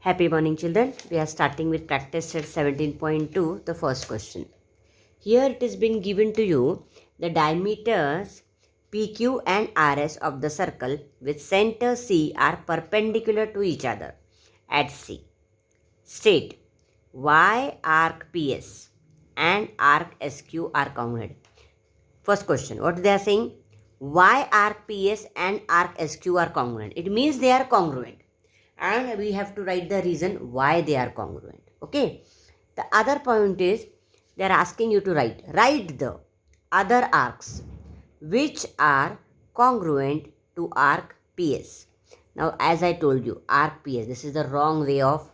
Happy morning, children. We are starting with practice set 17.2, the first question. Here it has been given to you the diameters PQ and RS of the circle with center C are perpendicular to each other at C. State why arc PS and arc SQ are congruent. First question, what they are saying? Why arc PS and arc SQ are congruent? It means they are congruent. And we have to write the reason why they are congruent. Okay. The other point is they are asking you to write the other arcs which are congruent to arc PS. Now, as I told you, arc PS, this is the wrong way of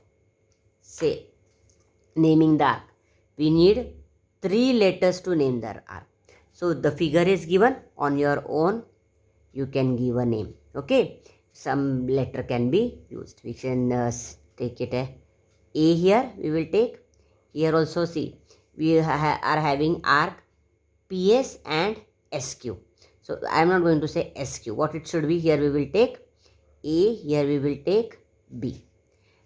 naming the arc. We need 3 letters to name the arc. So the figure is given. On your own, you can give a name. Okay. Some letter can be used. We can take it A here. We will take. Here also see. We are having arc PS and SQ. So I am not going to say SQ. What it should be, here we will take A. Here we will take B.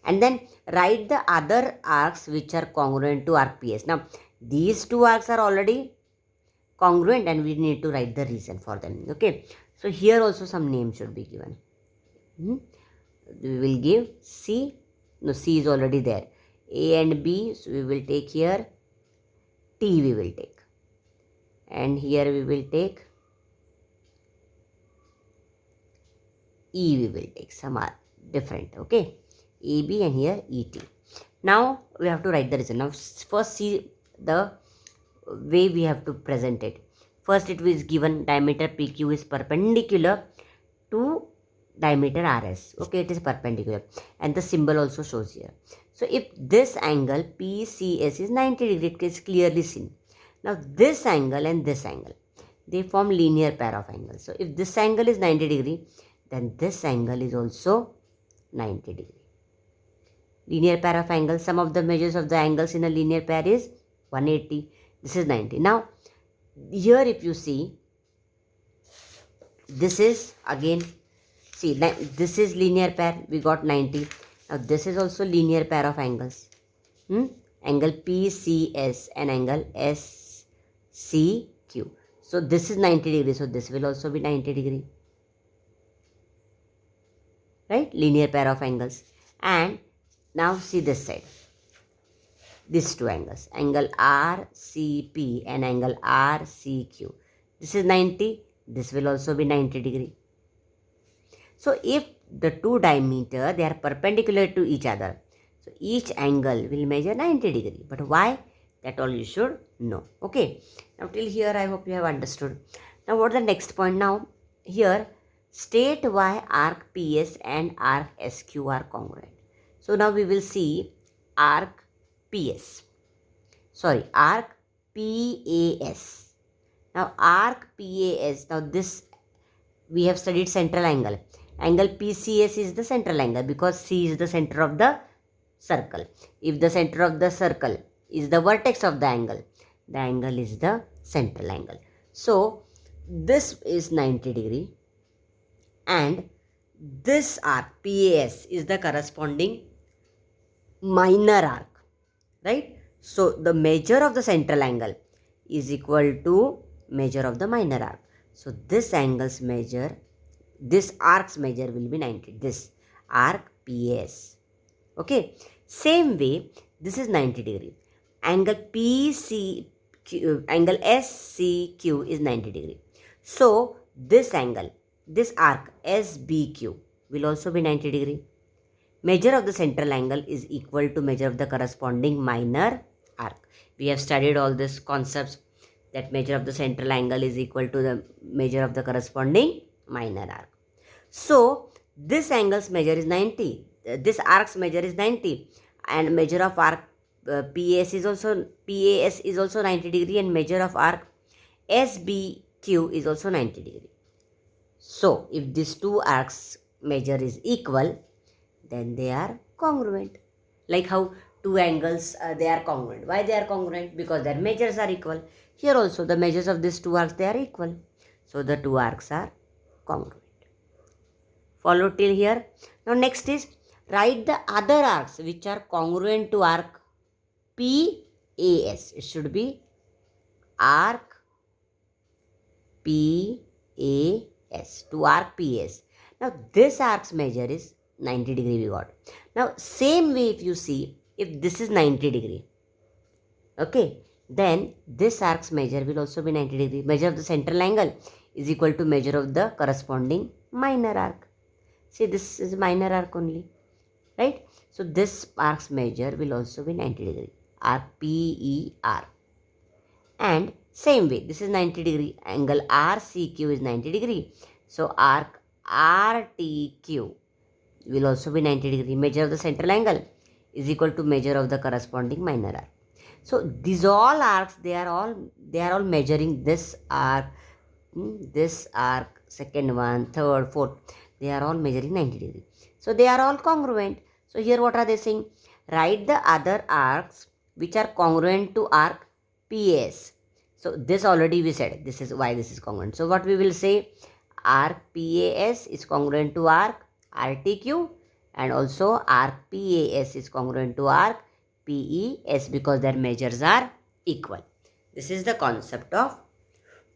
And then write the other arcs which are congruent to arc PS. Now these two arcs are already congruent and we need to write the reason for them. Okay. So here also some name should be given. We will give C. No, C is already there. A and B. So we will take here T we will take. And here we will take E we will take. Some are different. Okay. AB and here ET. Now we have to write the reason. Now first see the way we have to present it. First it is given diameter PQ is perpendicular to diameter RS. Okay, it is perpendicular and the symbol also shows here. So if this angle PCS is 90 degree, it is clearly seen. Now this angle and this angle, they form linear pair of angles. So if this angle is 90 degree, then this angle is also 90 degree. Linear pair of angles, sum of the measures of the angles in a linear pair is 180. This is 90. Now here if you see, this is again, see, this is linear pair, we got 90. Now this is also linear pair of angles. Angle PCS and angle SCQ. So this is 90 degree. So this will also be 90 degree. Right? Linear pair of angles. And now see this side. These two angles. Angle RCP and angle RCQ. This is 90. This will also be 90 degree. So if the two diameter, they are perpendicular to each other. So each angle will measure 90 degree. But why? That all you should know. Okay. Now till here I hope you have understood. Now what the next point now? Here state why arc PS and arc SQ are congruent. So now we will see arc PS. Sorry, arc PAS. Now arc PAS. Now this we have studied central angle. Angle PCS is the central angle because C is the center of the circle. If the center of the circle is the vertex of the angle is the central angle. So this is 90 degree and this arc PAS is the corresponding minor arc, right? So the measure of the central angle is equal to measure of the minor arc. So this angle's measure, this arc's measure will be 90. This arc PAS. Okay. Same way, this is 90 degree. Angle angle SCQ is 90 degree. So this angle, this arc SBQ will also be 90 degree. Measure of the central angle is equal to measure of the corresponding minor arc. We have studied all these concepts that measure of the central angle is equal to the measure of the corresponding minor arc. So this angle's measure is 90. This arc's measure is 90 and measure of arc PAS is also 90 degree and measure of arc SBQ is also 90 degree. So if these two arcs measure is equal, then they are congruent. Like how two angles they are congruent. Why they are congruent? Because their measures are equal. Here also the measures of these two arcs, they are equal. So the two arcs are congruent. Follow till here. Now next is Write the other arcs which are congruent to arc PAS. It should be arc PAS, to arc PAS. Now this arc's measure is 90 degree we got. Now same way if you see, if this is 90 degree, okay, then this arc's measure will also be 90 degree. Measure of the central angle is equal to measure of the corresponding minor arc. See, this is minor arc only, right? So this arc's measure will also be 90 degree, arc PER. And same way, this is 90 degree, angle RCQ is 90 degree. So arc RTQ will also be 90 degree. Measure of the central angle is equal to measure of the corresponding minor arc. So these all arcs, they are all measuring this arc, second one, third, fourth, they are all measuring 90 degree. So they are all congruent. So here what are they saying? Write the other arcs which are congruent to arc PAS. So this already we said, this is why this is congruent. So what we will say, arc PAS is congruent to arc RTQ, and also arc PAS is congruent to arc PES because their measures are equal. This is the concept of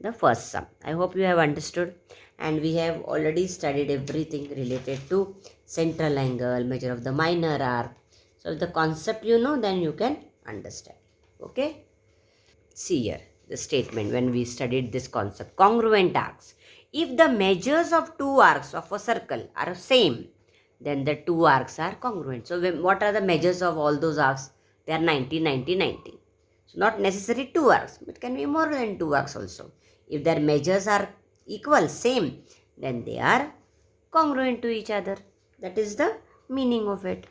the first sum. I hope you have understood, and we have already studied everything related to central angle, measure of the minor arc. So if the concept you know, then you can understand. Okay. See here the statement when we studied this concept, congruent arcs. If the measures of two arcs of a circle are same, then the two arcs are congruent. So what are the measures of all those arcs? They are 90, 90, 90. So not necessarily two arcs, but can be more than two arcs also. If their measures are equal, same, then they are congruent to each other. That is the meaning of it.